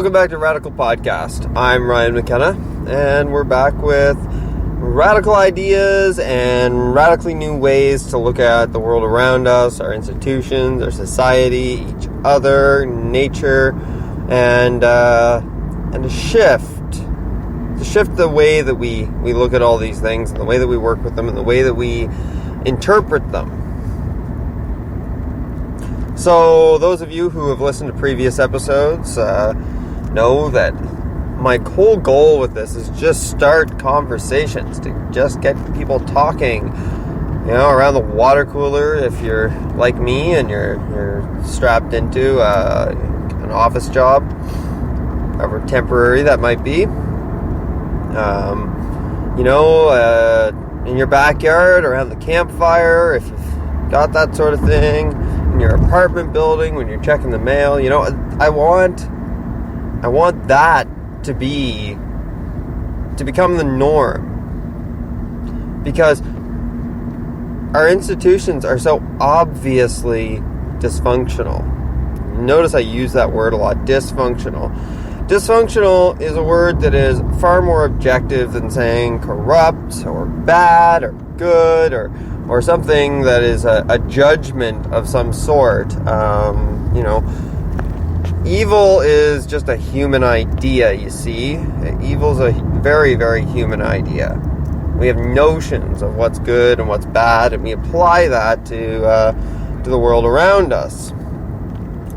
welcome back to Radical Podcast. I'm Ryan McKenna, and we're back with radical ideas and radically new ways to look at the world around us, our institutions, our society, each other, nature, and to shift the way that we look at all these things, and the way that we work with them, and the way that we interpret them. So those of you who have listened to previous episodes know that my whole goal with this is just start conversations, to just get people talking, around the water cooler if you're like me and you're strapped into an office job, however temporary that might be. In your backyard, around the campfire, if you've got that sort of thing, in your apartment building, when you're checking the mail, I want that to become the norm, because our institutions are so obviously dysfunctional. Notice I use that word a lot, dysfunctional. Dysfunctional is a word that is far more objective than saying corrupt or bad or good or something that is a judgment of some sort. Evil is just a human idea, you see. Evil's a very, very human idea. We have notions of what's good and what's bad, and we apply that to the world around us.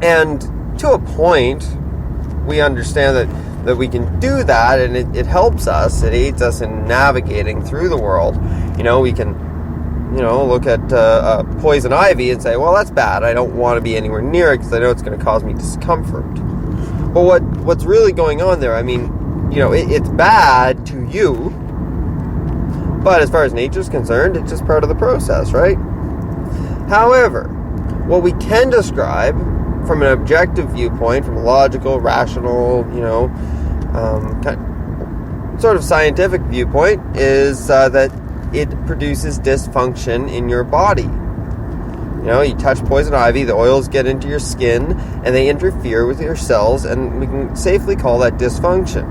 And to a point, we understand that we can do that, and it helps us. It aids us in navigating through the world. We can look at poison ivy and say, well, that's bad. I don't want to be anywhere near it because I know it's going to cause me discomfort. But what's really going on there, it's bad to you, but as far as nature's concerned, it's just part of the process, right? However, what we can describe from an objective viewpoint, from a logical, rational, sort of scientific viewpoint, is that it produces dysfunction in your body. You touch poison ivy, the oils get into your skin, and they interfere with your cells, and we can safely call that dysfunction.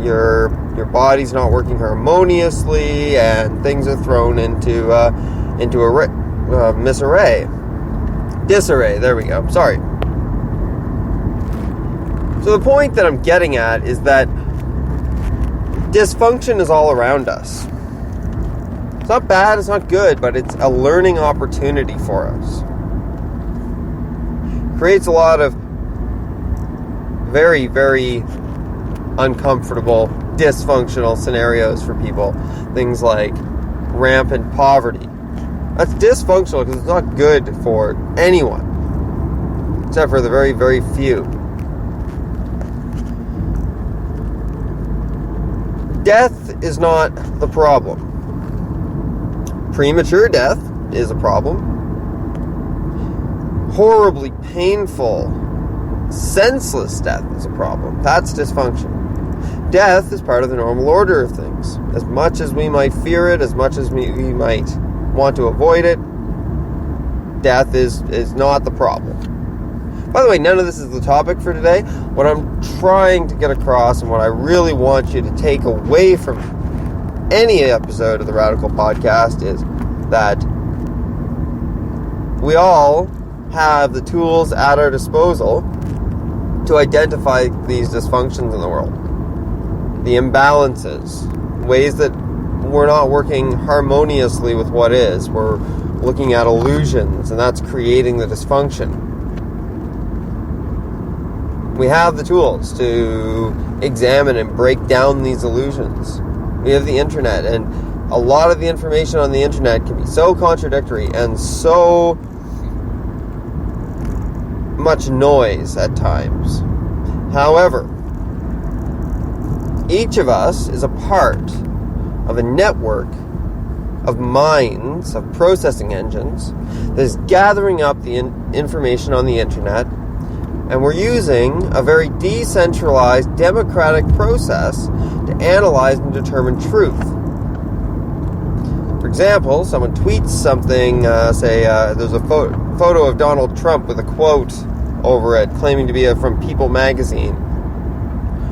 Your body's not working harmoniously, and things are thrown into a disarray. There we go. Sorry. So the point that I'm getting at is that dysfunction is all around us. It's not bad, it's not good, but it's a learning opportunity for us. Creates a lot of very, very uncomfortable, dysfunctional scenarios for people. Things like rampant poverty. That's dysfunctional because it's not good for anyone, except for the very, very few. Death is not the problem. Premature death is a problem. Horribly painful, senseless death is a problem. That's dysfunction. Death is part of the normal order of things. As much as we might fear it, as much as we might want to avoid it, death is not the problem. By the way, none of this is the topic for today. What I'm trying to get across, and what I really want you to take away from any episode of the Radical Podcast, is that we all have the tools at our disposal to identify these dysfunctions in the world, the imbalances, ways that we're not working harmoniously with what is. We're looking at illusions, and that's creating the dysfunction. We have the tools to examine and break down these illusions. We have the internet, and a lot of the information on the internet can be so contradictory and so much noise at times. However, each of us is a part of a network of minds, of processing engines, that is gathering up the information on the internet, and we're using a very decentralized, democratic process to analyze and determine truth. For example, someone tweets something, there's a photo of Donald Trump with a quote over it, claiming to be from People magazine.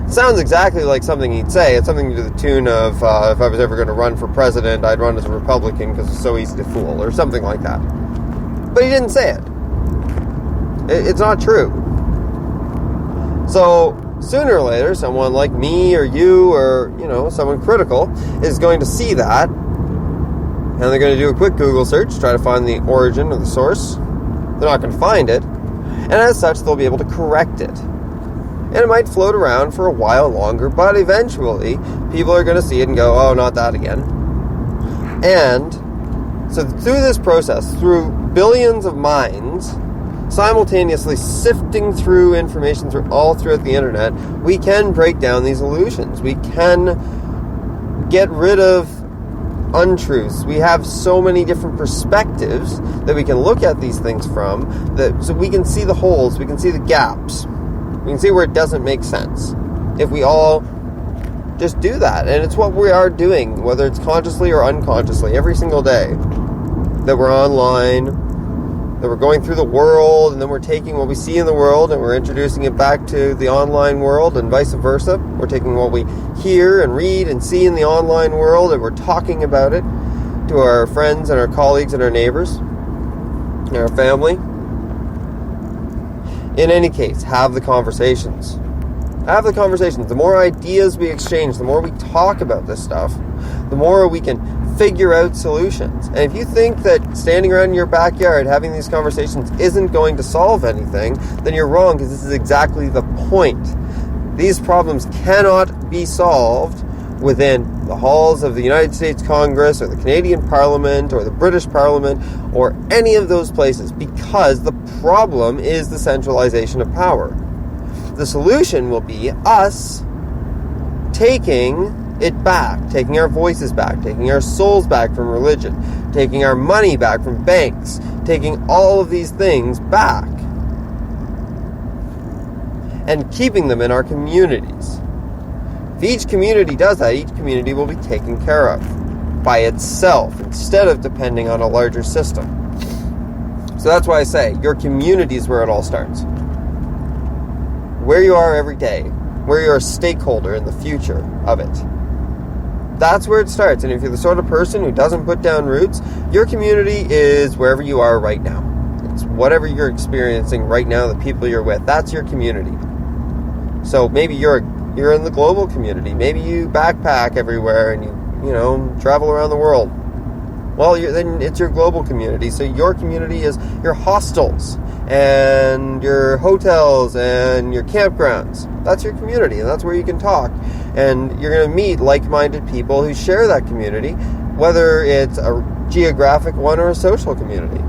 Sounds exactly like something he'd say. It's something to the tune of, if I was ever going to run for president, I'd run as a Republican because it's so easy to fool, or something like that. But he didn't say it. It's not true. So, sooner or later, someone like me or you or, someone critical is going to see that, and they're going to do a quick Google search, try to find the origin of the source. They're not going to find it, and as such, they'll be able to correct it. And it might float around for a while longer, but eventually, people are going to see it and go, oh, not that again. And so through this process, through billions of minds, simultaneously sifting through information all throughout the internet, we can break down these illusions. We can get rid of untruths. We have so many different perspectives that we can look at these things from, so we can see the holes, we can see the gaps, we can see where it doesn't make sense. If we all just do that, and it's what we are doing, whether it's consciously or unconsciously, every single day that we're online, that we're going through the world, and then we're taking what we see in the world and we're introducing it back to the online world, and vice versa. We're taking what we hear and read and see in the online world, and we're talking about it to our friends and our colleagues and our neighbors and our family. In any case, have the conversations. Have the conversations. The more ideas we exchange, the more we talk about this stuff, the more we can figure out solutions. And if you think that standing around in your backyard having these conversations isn't going to solve anything, then you're wrong, because this is exactly the point. These problems cannot be solved within the halls of the United States Congress or the Canadian Parliament or the British Parliament or any of those places, because the problem is the centralization of power. The solution will be us taking it back, taking our voices back, taking our souls back from religion, taking our money back from banks, taking all of these things back and keeping them in our communities. If each community does that, each community will be taken care of by itself instead of depending on a larger system. So that's why I say your community is where it all starts. Where you are every day, where you're a stakeholder in the future of it. That's where it starts. And if you're the sort of person who doesn't put down roots, your community is wherever you are right now. It's whatever you're experiencing right now, the people you're with. That's your community. So maybe you're in the global community. Maybe you backpack everywhere and you travel around the world. Well, then it's your global community. So your community is your hostels and your hotels and your campgrounds. That's your community, and that's where you can talk. And you're going to meet like-minded people who share that community, whether it's a geographic one or a social community.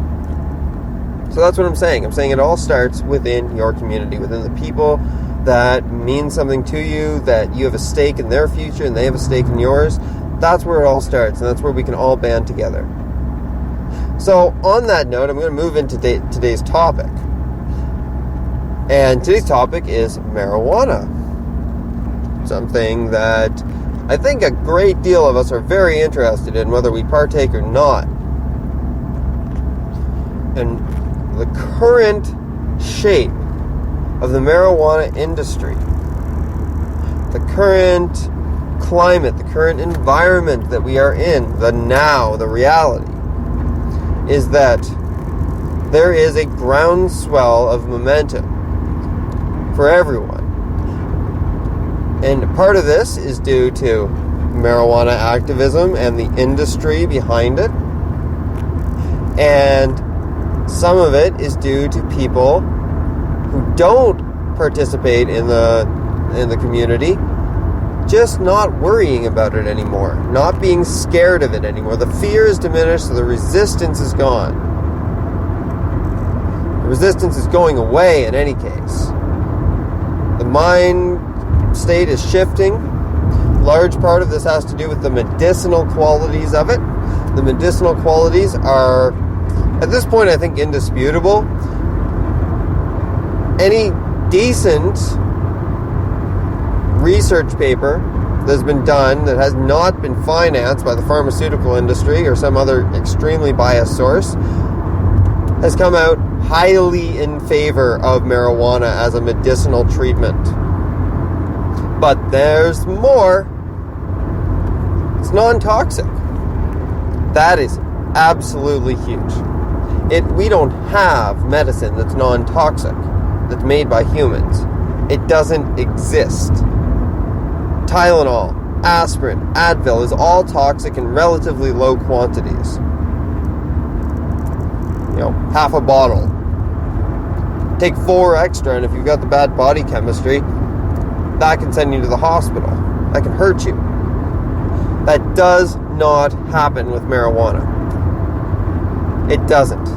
So that's what I'm saying. I'm saying it all starts within your community, within the people that mean something to you, that you have a stake in their future and they have a stake in yours. That's where it all starts, and that's where we can all band together. So on that note, I'm going to move into today's topic. And today's topic is marijuana. Something that I think a great deal of us are very interested in, whether we partake or not. And the current shape of the marijuana industry, the current climate, the current environment that we are in, the now, the reality, is that there is a groundswell of momentum for everyone. And part of this is due to marijuana activism and the industry behind it. And some of it is due to people who don't participate in the community, just not worrying about it anymore, not being scared of it anymore. The fear is diminished, so the resistance is gone. The resistance is going away in any case. The mind state is shifting. Large part of this has to do with the medicinal qualities of it. The medicinal qualities are, at this point, I think, indisputable. Any decent research paper that's been done that has not been financed by the pharmaceutical industry or some other extremely biased source has come out highly in favor of marijuana as a medicinal treatment. But there's more. It's non-toxic. That is absolutely huge. We don't have medicine that's non-toxic, that's made by humans. It doesn't exist. Tylenol, aspirin, Advil is all toxic in relatively low quantities. Half a bottle. Take 4 extra, and if you've got the bad body chemistry, that can send you to the hospital. That can hurt you. That does not happen with marijuana. It doesn't.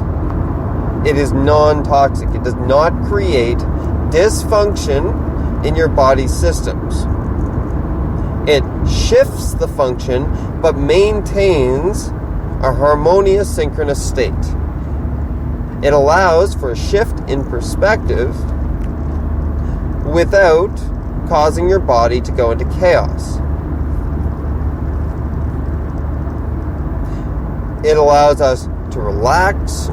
It is non-toxic. It does not create dysfunction in your body's systems. It shifts the function, but maintains a harmonious, synchronous state. It allows for a shift in perspective without causing your body to go into chaos. It allows us to relax,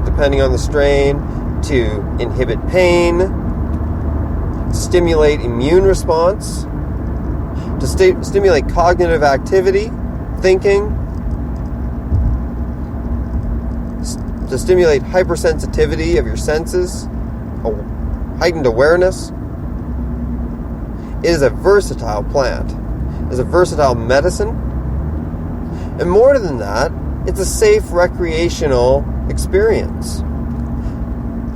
depending on the strain, to inhibit pain, stimulate immune response, to stimulate cognitive activity, thinking, to stimulate hypersensitivity of your senses, heightened awareness. It is a versatile plant. It is a versatile medicine. And more than that, it's a safe recreational experience.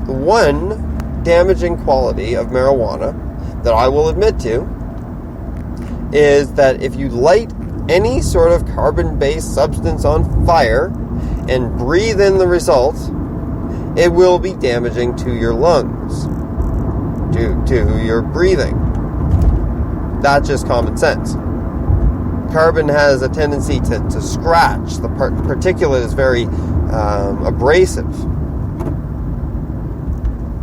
The one damaging quality of marijuana that I will admit to is that if you light any sort of carbon-based substance on fire and breathe in the result, it will be damaging to your lungs, to your breathing. That's just common sense. Carbon has a tendency to scratch. The particulate is very abrasive.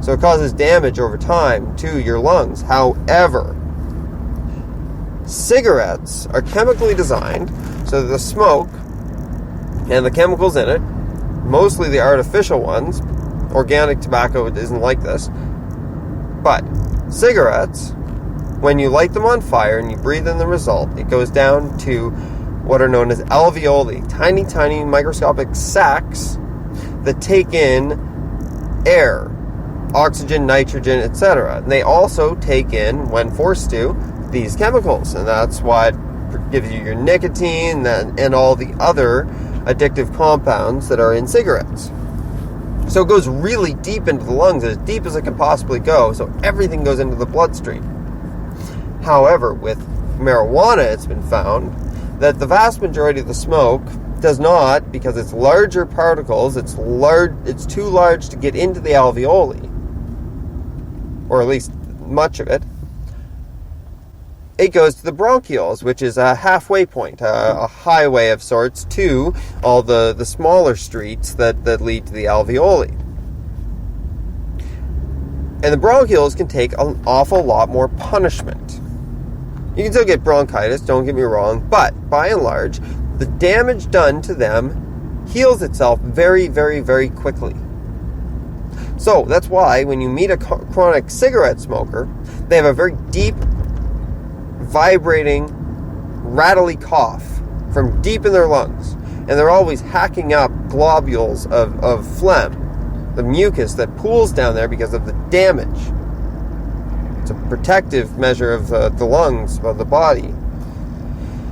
So it causes damage over time to your lungs. However, cigarettes are chemically designed so that the smoke and the chemicals in it, mostly the artificial ones, organic tobacco isn't like this, but cigarettes, when you light them on fire and you breathe in the result, it goes down to what are known as alveoli, tiny, tiny microscopic sacs that take in air, oxygen, nitrogen, etc. And they also take in, when forced to, these chemicals, and that's what gives you your nicotine and all the other addictive compounds that are in cigarettes. So it goes really deep into the lungs, as deep as it can possibly go, so everything goes into the bloodstream. However, with marijuana, it's been found that the vast majority of the smoke does not, because it's larger particles, it's too large to get into the alveoli, or at least much of it. It goes to the bronchioles, which is a halfway point, a highway of sorts to all the smaller streets that lead to the alveoli. And the bronchioles can take an awful lot more punishment. You can still get bronchitis, don't get me wrong, but by and large, the damage done to them heals itself very, very, very quickly. So that's why when you meet a chronic cigarette smoker, they have a very deep, vibrating, rattly cough from deep in their lungs, and they're always hacking up globules of phlegm, the mucus that pools down there because of the damage. It's a protective measure of the lungs, of the body,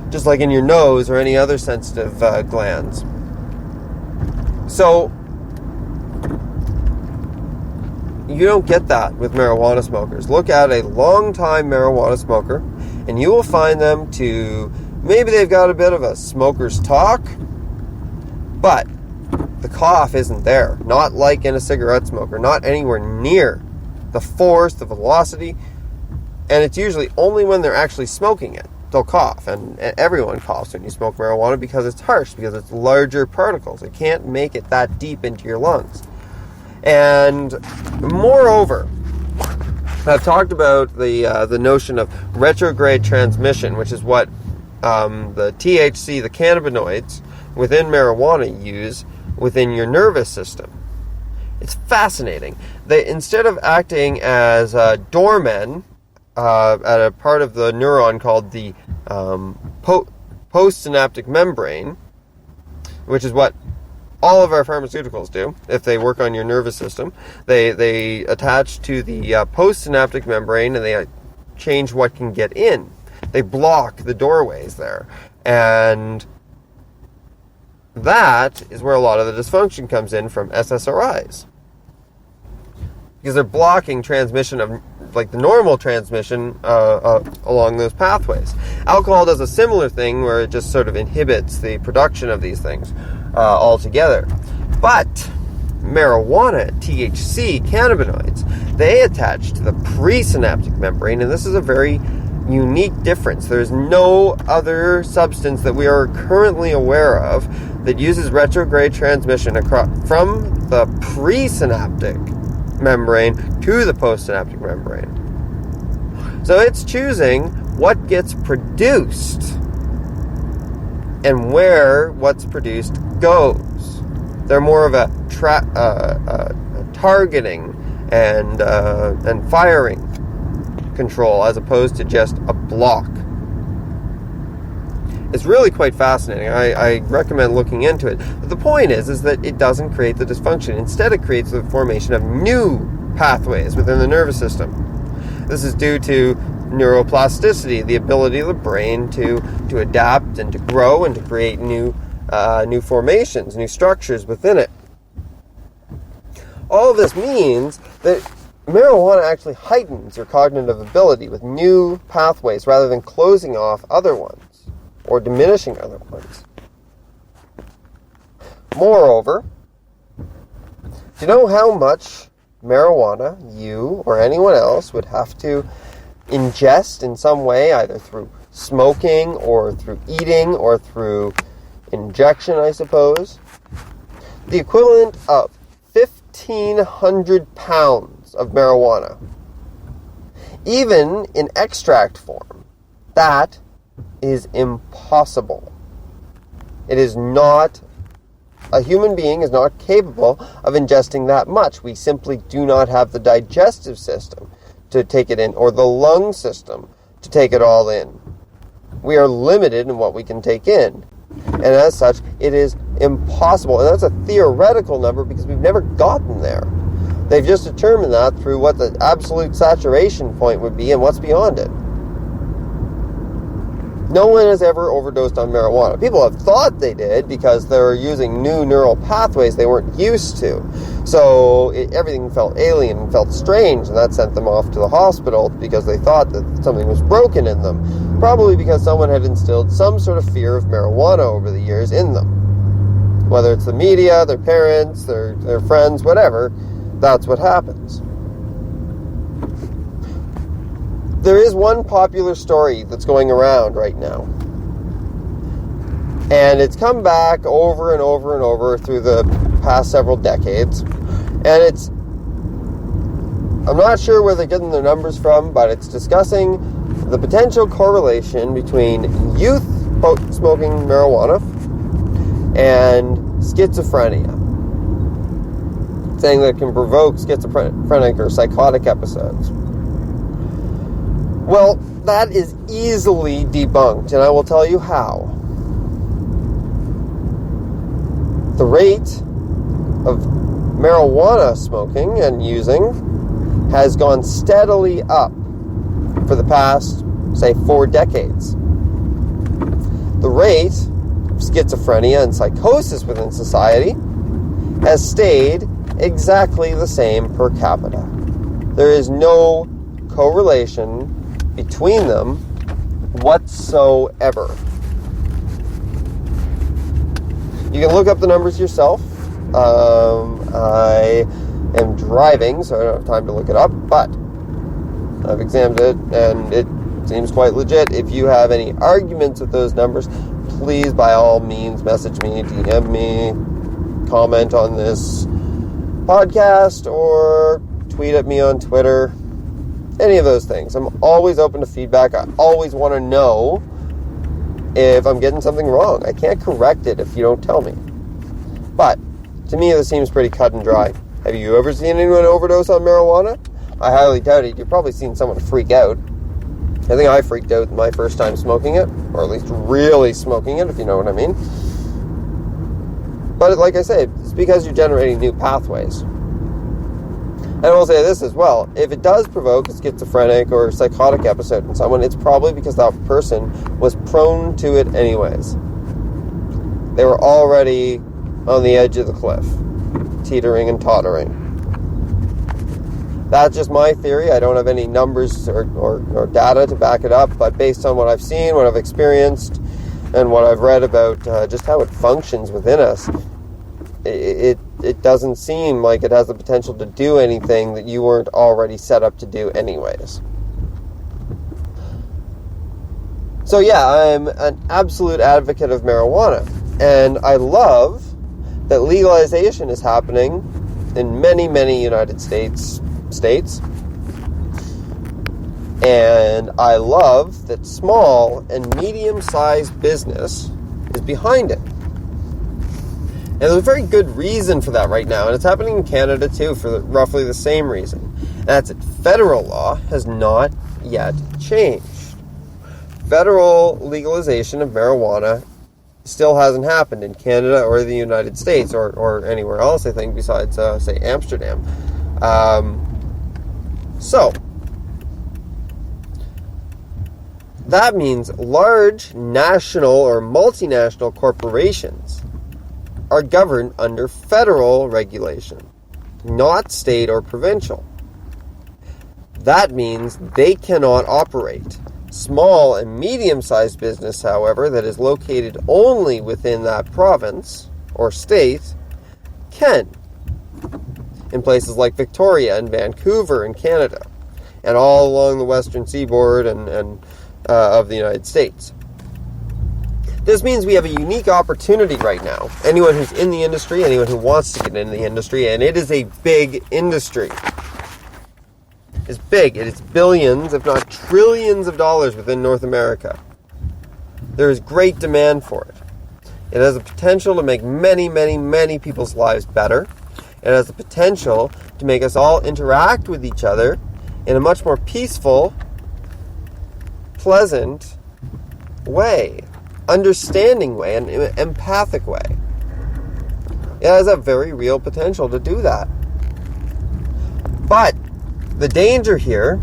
just like in your nose or any other sensitive glands. So you don't get that with marijuana smokers. Look at a long-time marijuana smoker, and you will find them to, maybe they've got a bit of a smoker's talk, but the cough isn't there. Not like in a cigarette smoker, not anywhere near the force, the velocity, and it's usually only when they're actually smoking it they'll cough, and everyone coughs when you smoke marijuana because it's harsh, because it's larger particles. It can't make it that deep into your lungs. And moreover, I've talked about the notion of retrograde transmission, which is what the THC, the cannabinoids within marijuana, use within your nervous system. It's fascinating. They, instead of acting as doormen at a part of the neuron called the postsynaptic membrane, which is what all of our pharmaceuticals do if they work on your nervous system. They attach to the postsynaptic membrane, and they change what can get in. They block the doorways there. And that is where a lot of the dysfunction comes in from SSRIs. Because they're blocking transmission of, like, the normal transmission along those pathways. Alcohol does a similar thing where it just sort of inhibits the production of these things altogether. But marijuana, THC, cannabinoids, they attach to the presynaptic membrane, and this is a very unique difference. There's no other substance that we are currently aware of that uses retrograde transmission from the presynaptic membrane to the postsynaptic membrane. So it's choosing what gets produced and where what's produced goes. They're more of a targeting and firing control as opposed to just a block. It's really quite fascinating. I recommend looking into it. But the point is that it doesn't create the dysfunction. Instead, it creates the formation of new pathways within the nervous system. This is due to neuroplasticity, the ability of the brain to adapt and to grow and to create new formations, new structures within it. All of this means that marijuana actually heightens your cognitive ability with new pathways rather than closing off other ones or diminishing other ones. Moreover, do you know how much marijuana you or anyone else would have to ingest in some way, either through smoking or through eating or through injection, I suppose? The equivalent of 1,500 pounds of marijuana, even in extract form. That is impossible. It is not, a human being is not capable of ingesting that much. We simply do not have the digestive system to take it in, or the lung system to take it all in. We are limited in what we can take in. And as such, it is impossible. And that's a theoretical number because we've never gotten there. They've just determined that through what the absolute saturation point would be and what's beyond it. No one has ever overdosed on marijuana. People have thought they did because they're using new neural pathways they weren't used to. So everything felt alien and felt strange, and that sent them off to the hospital because they thought that something was broken in them. Probably because someone had instilled some sort of fear of marijuana over the years in them. Whether it's the media, their parents, their friends, whatever, that's what happens. There is one popular story that's going around right now. And it's come back over and over and over through the past several decades. And it's, I'm not sure where they're getting their numbers from, but it's discussing the potential correlation between youth smoking marijuana and schizophrenia. Saying that it can provoke schizophrenic or psychotic episodes. Well, that is easily debunked, and I will tell you how. The rate of marijuana smoking and using has gone steadily up for the past, say, 4 decades. The rate of schizophrenia and psychosis within society has stayed exactly the same per capita. There is no correlation between them whatsoever. You can look up the numbers yourself. I am driving, so I don't have time to look it up, but I've examined it, and it seems quite legit. If you have any arguments with those numbers, please, by all means, message me, DM me, comment on this podcast, or tweet at me on Twitter. Any of those things. I'm always open to feedback. I always want to know if I'm getting something wrong. I can't correct it if you don't tell me. But to me, this seems pretty cut and dry. Have you ever seen anyone overdose on marijuana? I highly doubt it. You've probably seen someone freak out. I think I freaked out my first time smoking it, or at least really smoking it, if you know what I mean. But like I say, it's because you're generating new pathways. And I will say this as well. If it does provoke a schizophrenic or psychotic episode in someone, it's probably because that person was prone to it anyways. They were already on the edge of the cliff, teetering and tottering. That's just my theory. I don't have any numbers or data to back it up, but based on what I've seen, what I've experienced, and what I've read about just how it functions within us, it doesn't seem like it has the potential to do anything that you weren't already set up to do anyways. So yeah, I'm an absolute advocate of marijuana, and I love that legalization is happening in many, many United States, and I love that small and medium-sized business is behind it. And there's a very good reason for that right now, and it's happening in Canada too for roughly the same reason. And that's that federal law has not yet changed. Federal legalization of marijuana still hasn't happened in Canada or the United States or anywhere else, I think, besides, say, Amsterdam. So, that means large national or multinational corporations are governed under federal regulation, not state or provincial. That means they cannot operate. Small and medium-sized business, however, that is located only within that province or state can. In places like Victoria and Vancouver in Canada, and all along the western seaboard and of the United States. This means we have a unique opportunity right now. Anyone who's in the industry, anyone who wants to get into the industry, and it is a big industry. It's big. It is billions, if not trillions of dollars within North America. There is great demand for it. It has the potential to make many, many, many people's lives better. It has the potential to make us all interact with each other in a much more peaceful, pleasant way, understanding way, and empathic way. It has a very real potential to do that. But the danger here,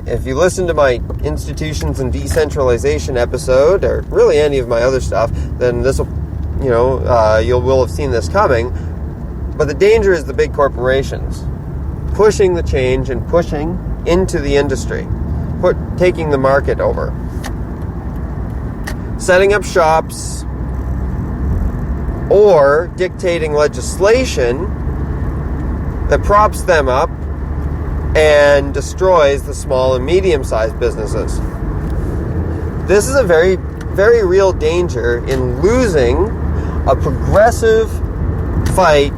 if you listen to my institutions and decentralization episode, or really any of my other stuff, then this will, you will have seen this coming. But the danger is the big corporations pushing the change and pushing into the industry, taking the market over, setting up shops, or dictating legislation that props them up and destroys the small and medium-sized businesses. This is a very, very real danger in losing a progressive fight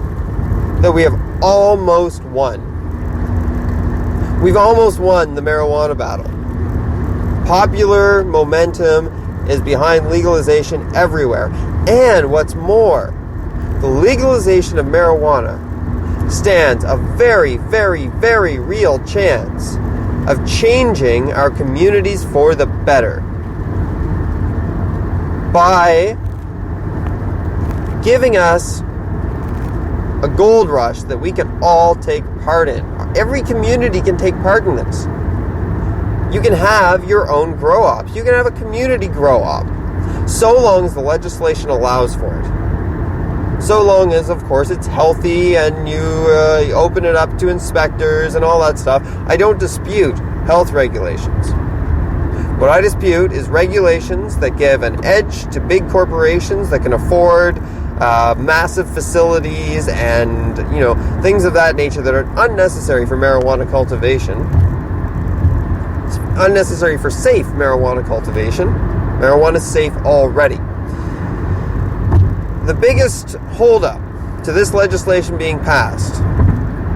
that we have almost won. We've almost won the marijuana battle. Popular momentum is behind legalization everywhere. And what's more, the legalization of marijuana stands a very, very, very real chance of changing our communities for the better by giving us a gold rush that we can all take part in. Every community can take part in this. You can have your own grow-ops. You can have a community grow-op, so long as the legislation allows for it. So long as, of course, it's healthy and you open it up to inspectors and all that stuff. I don't dispute health regulations. What I dispute is regulations that give an edge to big corporations that can afford massive facilities and, things of that nature that are unnecessary for marijuana cultivation. It's unnecessary for safe marijuana cultivation. Marijuana is safe already. The biggest holdup to this legislation being passed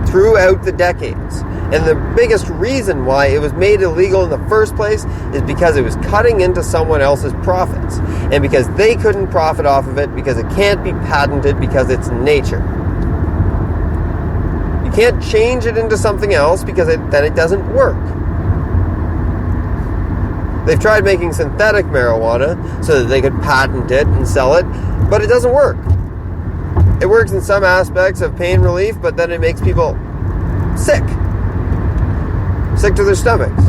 throughout the decades, and the biggest reason why it was made illegal in the first place, is because it was cutting into someone else's profits. And because they couldn't profit off of it, because it can't be patented, because it's nature. can't change it into something else because then it doesn't work. They've tried making synthetic marijuana so that they could patent it and sell it, but it doesn't work. It works in some aspects of pain relief, but then it makes people sick to their stomachs.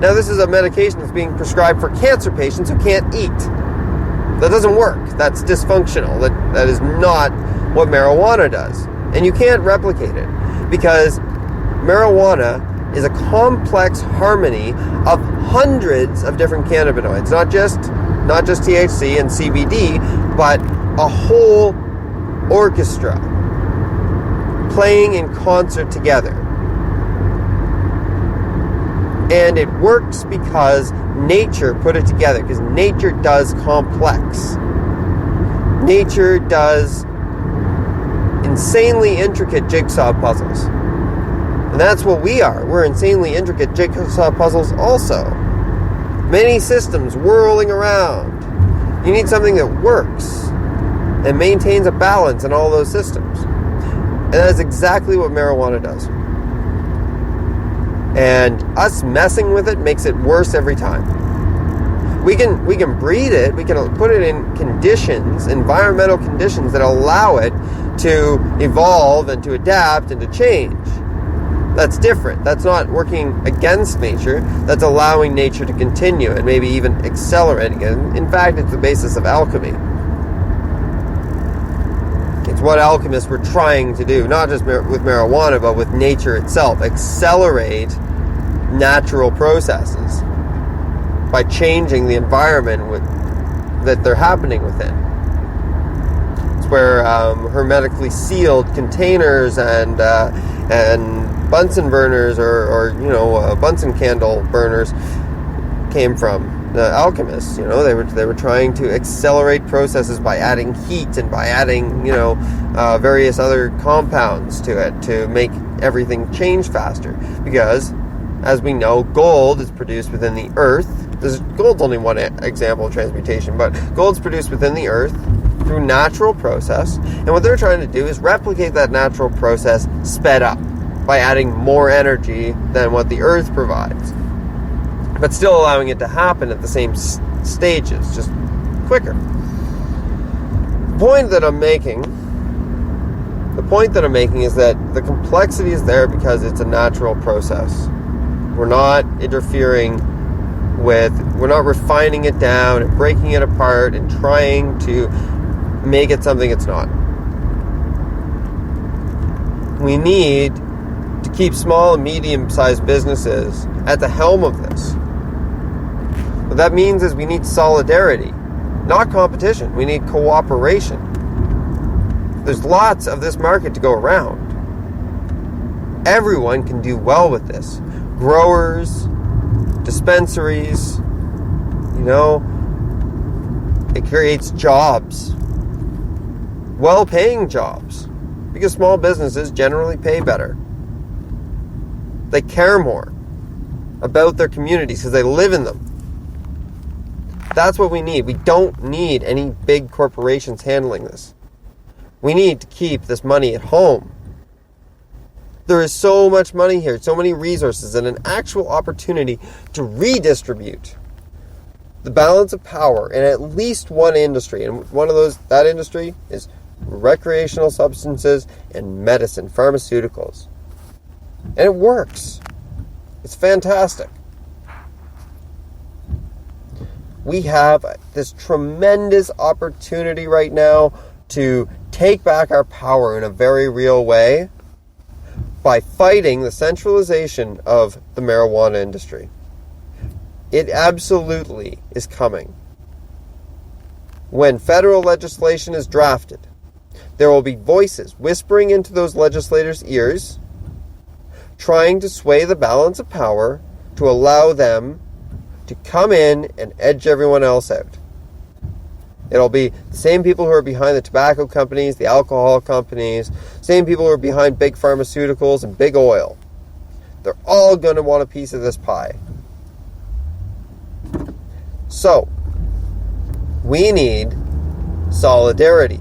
Now, this is a medication that's being prescribed for cancer patients who can't eat. That doesn't work. That's dysfunctional. That is not what marijuana does. And you can't replicate it because marijuana is a complex harmony of hundreds of different cannabinoids, not just THC and CBD, but a whole orchestra playing in concert together. And it works because nature put it together, because nature does complex. Nature does insanely intricate jigsaw puzzles. And that's what we are. We're insanely intricate jigsaw puzzles also. Many systems whirling around. You need something that works and maintains a balance in all those systems. And that is exactly what marijuana does. And us messing with it makes it worse every time. We can breed it, we can put it in conditions, environmental conditions that allow it to evolve and to adapt and to change. That's different. That's not working against nature. That's allowing nature to continue and maybe even accelerating it. In fact, it's the basis of alchemy. It's what alchemists were trying to do, not just with marijuana, but with nature itself. Accelerate natural processes by changing the environment that they're happening within. It's where hermetically sealed containers and Bunsen burners or Bunsen candle burners came from. The alchemists, they were trying to accelerate processes by adding heat and by adding, various other compounds to it to make everything change faster. Because, as we know, gold is produced within the earth. Gold's only one example of transmutation, but gold's produced within the earth through natural process. And what they're trying to do is replicate that natural process sped up by adding more energy than what the earth provides, but still allowing it to happen at the same stages, just quicker. The point that I'm making is that the complexity is there because it's a natural process. We're not interfering we're not refining it down and breaking it apart and trying to make it something it's not. We need to keep small and medium-sized businesses at the helm of this. What that means is we need solidarity, not competition. We need cooperation. There's lots of this market to go around. Everyone can do well with this. Growers, dispensaries, it creates jobs. Well-paying jobs. Because small businesses generally pay better. They care more about their communities because they live in them. That's what we need. We don't need any big corporations handling this. We need to keep this money at home. There is so much money here, so many resources, and an actual opportunity to redistribute the balance of power in at least one industry. And that industry is recreational substances and medicine, pharmaceuticals. And it works. It's fantastic. We have this tremendous opportunity right now to take back our power in a very real way by fighting the centralization of the marijuana industry. It absolutely is coming. When federal legislation is drafted, there will be voices whispering into those legislators' ears, trying to sway the balance of power to allow them to come in and edge everyone else out. It'll be the same people who are behind the tobacco companies, the alcohol companies, same people who are behind big pharmaceuticals and big oil. They're all going to want a piece of this pie. So, we need solidarity.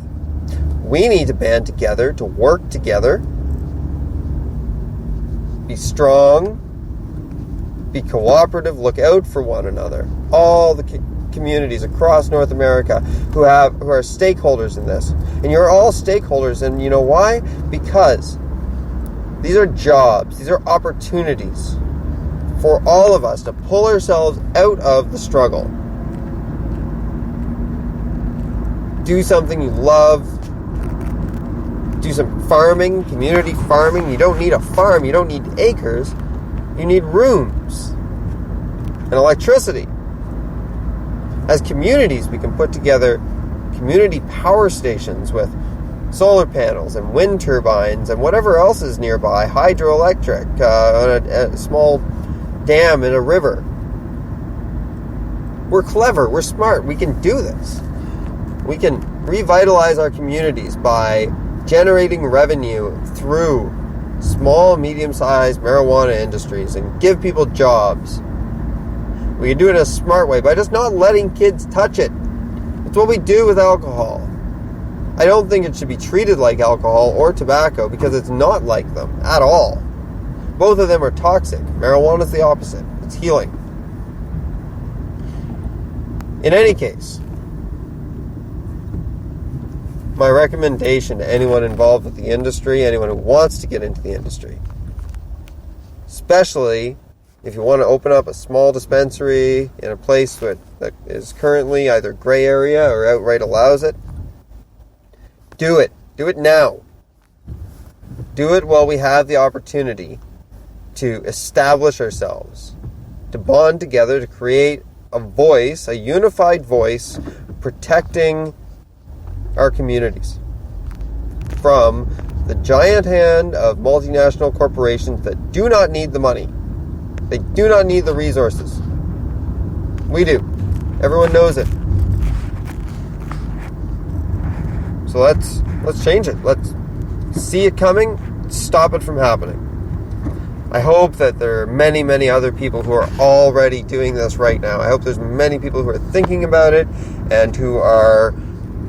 We need to band together, to work together, Be strong, be cooperative, look out for one another. All the communities across North America who are stakeholders in this. And you're all stakeholders, and you know why? Because these are jobs, these are opportunities for all of us to pull ourselves out of the struggle. Do something you love. Do some farming, community farming. You don't need a farm, you don't need acres. You need rooms and electricity. As communities, we can put together community power stations with solar panels and wind turbines and whatever else is nearby, hydroelectric, on a small dam in a river. We're clever, we're smart, we can do this. We can revitalize our communities by generating revenue through small, medium-sized marijuana industries and give people jobs. We can do it in a smart way by just not letting kids touch it. It's what we do with alcohol. I don't think it should be treated like alcohol or tobacco because it's not like them at all. Both of them are toxic. Marijuana is the opposite. It's healing. In any case, my recommendation to anyone involved with the industry, anyone who wants to get into the industry, especially if you want to open up a small dispensary in a place that is currently either gray area or outright allows it, do it. Do it now. Do it while we have the opportunity to establish ourselves, to bond together, to create a voice, a unified voice, protecting our communities from the giant hand of multinational corporations that do not need the money. They do not need the resources. We do. Everyone knows it. So let's change it. Let's see it coming, stop it from happening. I hope that there are many, many other people who are already doing this right now. I hope there's many people who are thinking about it and who are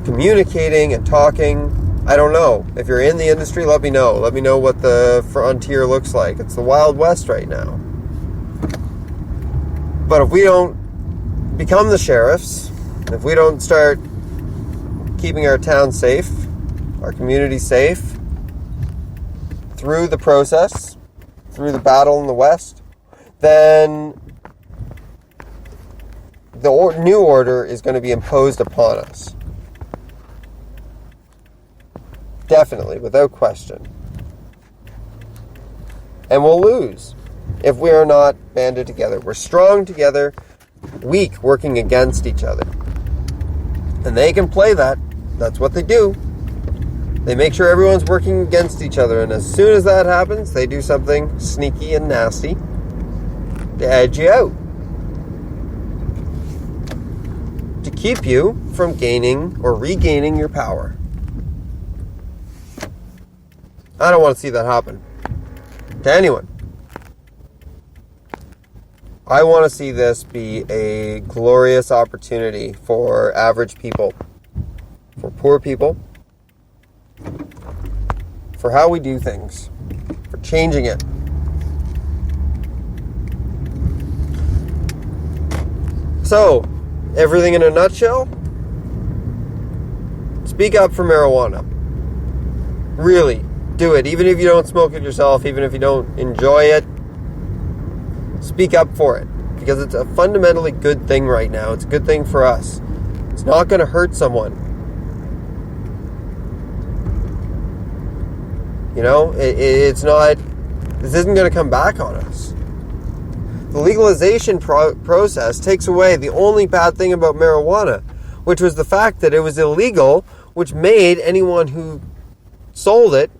communicating and talking. I don't know. If you're in the industry, let me know. Let me know what the frontier looks like. It's the Wild West right now. But if we don't become the sheriffs, if we don't start keeping our town safe, our community safe, through the process, through the battle in the West, then the new order is going to be imposed upon us. Definitely, without question. And we'll lose if we are not banded together. We're strong together, weak working against each other. And they can play that. That's what they do. They make sure everyone's working against each other, and as soon as that happens, they do something sneaky and nasty to edge you out, to keep you from gaining or regaining your power. I don't want to see that happen to anyone. I want to see this be a glorious opportunity for average people, for poor people, for how we do things, for changing it. So, everything in a nutshell, speak up for marijuana. Really, do it. Even if you don't smoke it yourself, even if you don't enjoy it, speak up for it. Because it's a fundamentally good thing right now. It's a good thing for us. It's not going to hurt someone. You know, it's not, this isn't going to come back on us. The legalization process takes away the only bad thing about marijuana, which was the fact that it was illegal, which made anyone who sold it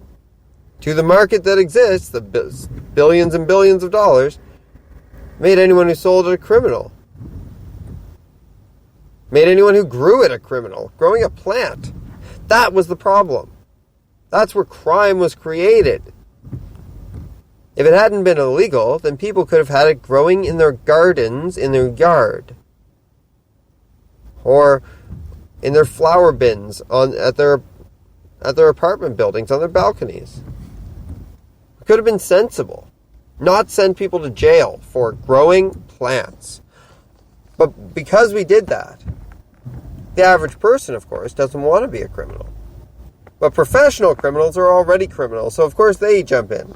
to the market that exists, the billions and billions of dollars, made anyone who sold it a criminal. Made anyone who grew it a criminal. Growing a plant. That was the problem. That's where crime was created. If it hadn't been illegal, then people could have had it growing in their gardens, in their yard. Or in their flower bins at their apartment buildings, on their balconies. It could have been sensible. not send people to jail for growing plants. But because we did that, the average person, of course, doesn't want to be a criminal. But professional criminals are already criminals, so of course they jump in.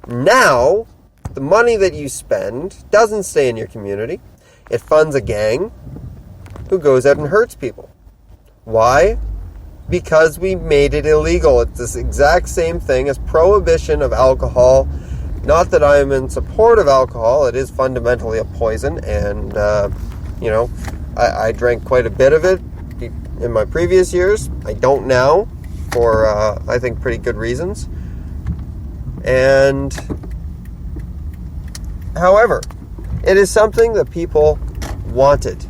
Now, the money that you spend doesn't stay in your community. It funds a gang who goes out and hurts people. Why? Because we made it illegal. It's this exact same thing as prohibition of alcohol. Not that I'm in support of alcohol. It is fundamentally a poison, and, I drank quite a bit of it in my previous years. I don't now, for, I think, pretty good reasons. And, however, it is something that people wanted.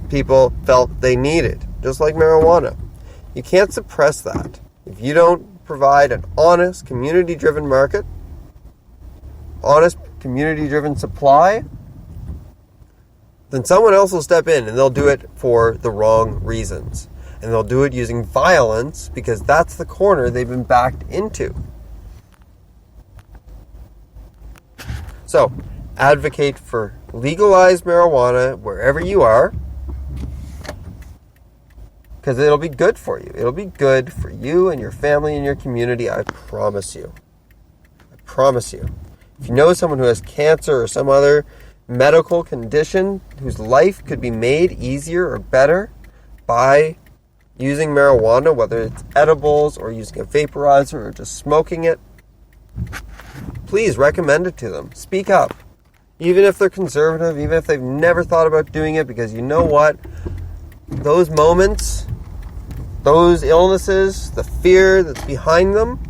People felt they needed, just like marijuana. You can't suppress that. If you don't provide an honest, community-driven market, honest, community-driven supply, then someone else will step in and they'll do it for the wrong reasons. And they'll do it using violence because that's the corner they've been backed into. So, advocate for legalized marijuana wherever you are, because it'll be good for you. It'll be good for you and your family and your community, I promise you. I promise you. If you know someone who has cancer or some other medical condition whose life could be made easier or better by using marijuana, whether it's edibles or using a vaporizer or just smoking it, please recommend it to them. Speak up. Even if they're conservative, even if they've never thought about doing it, because you know what? Those moments, those illnesses, the fear that's behind them,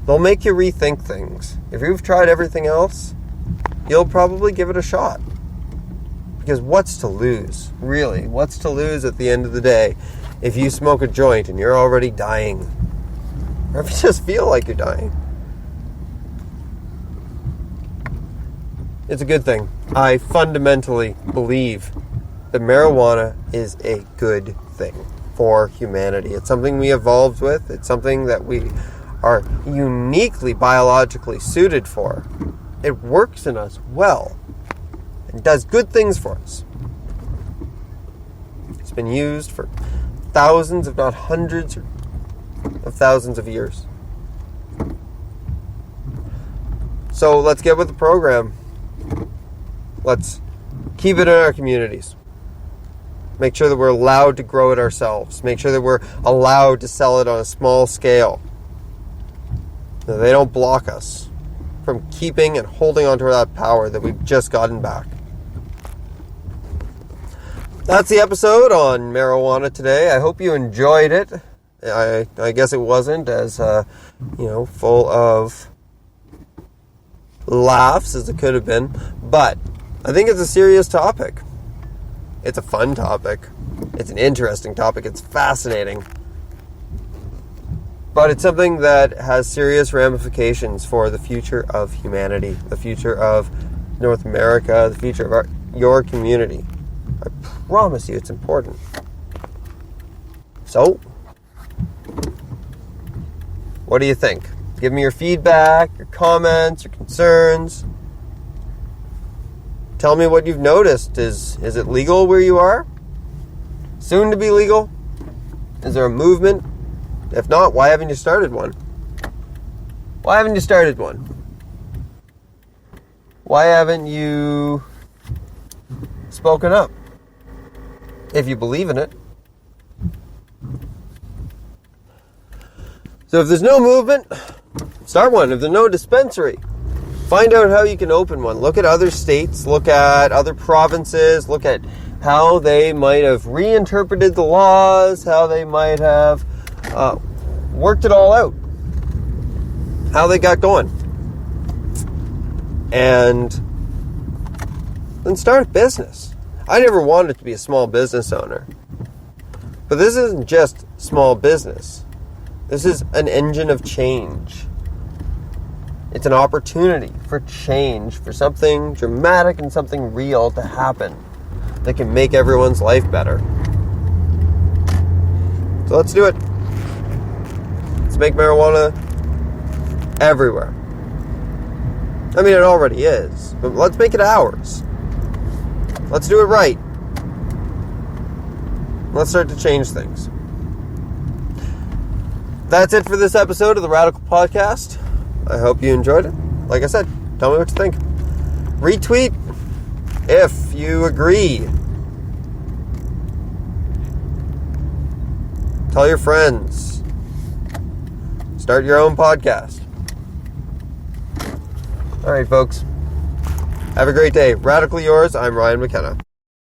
they'll make you rethink things. If you've tried everything else, you'll probably give it a shot. Because what's to lose? Really, what's to lose at the end of the day if you smoke a joint and you're already dying? Or if you just feel like you're dying? It's a good thing. I fundamentally believe that marijuana is a good thing for humanity. It's something we evolved with. It's something that we are uniquely biologically suited for. It works in us well and does good things for us. It's been used for thousands, if not hundreds of thousands of years. So let's get with the program. Let's keep it in our communities. Make sure that we're allowed to grow it ourselves. Make sure that we're allowed to sell it on a small scale. That they don't block us from keeping and holding onto that power that we've just gotten back. That's the episode on marijuana today. I hope you enjoyed it. I guess it wasn't as, full of laughs as it could have been. But I think it's a serious topic. It's a fun topic. It's an interesting topic. It's fascinating. But it's something that has serious ramifications for the future of humanity, the future of North America, the future of your community. I promise you it's important. So, what do you think? Give me your feedback, your comments, your concerns. Tell me what you've noticed. Is it legal where you are? Soon to be legal? Is there a movement? If not, why haven't you started one? Why haven't you started one? Why haven't you spoken up? If you believe in it. So if there's no movement, start one. If there's no dispensary, find out how you can open one. Look at other states, look at other provinces, look at how they might have reinterpreted the laws, how they might have worked it all out, how they got going. And then start a business. I never wanted to be a small business owner. But this isn't just small business. This is an engine of change. It's an opportunity for change, for something dramatic and something real to happen that can make everyone's life better. So let's do it. Let's make marijuana everywhere. I mean, it already is, but let's make it ours. Let's do it right. Let's start to change things. That's it for this episode of the Radical Podcast. I hope you enjoyed it. Like I said, tell me what you think. Retweet if you agree. Tell your friends. Start your own podcast. All right, folks. Have a great day. Radically yours. I'm Ryan McKenna.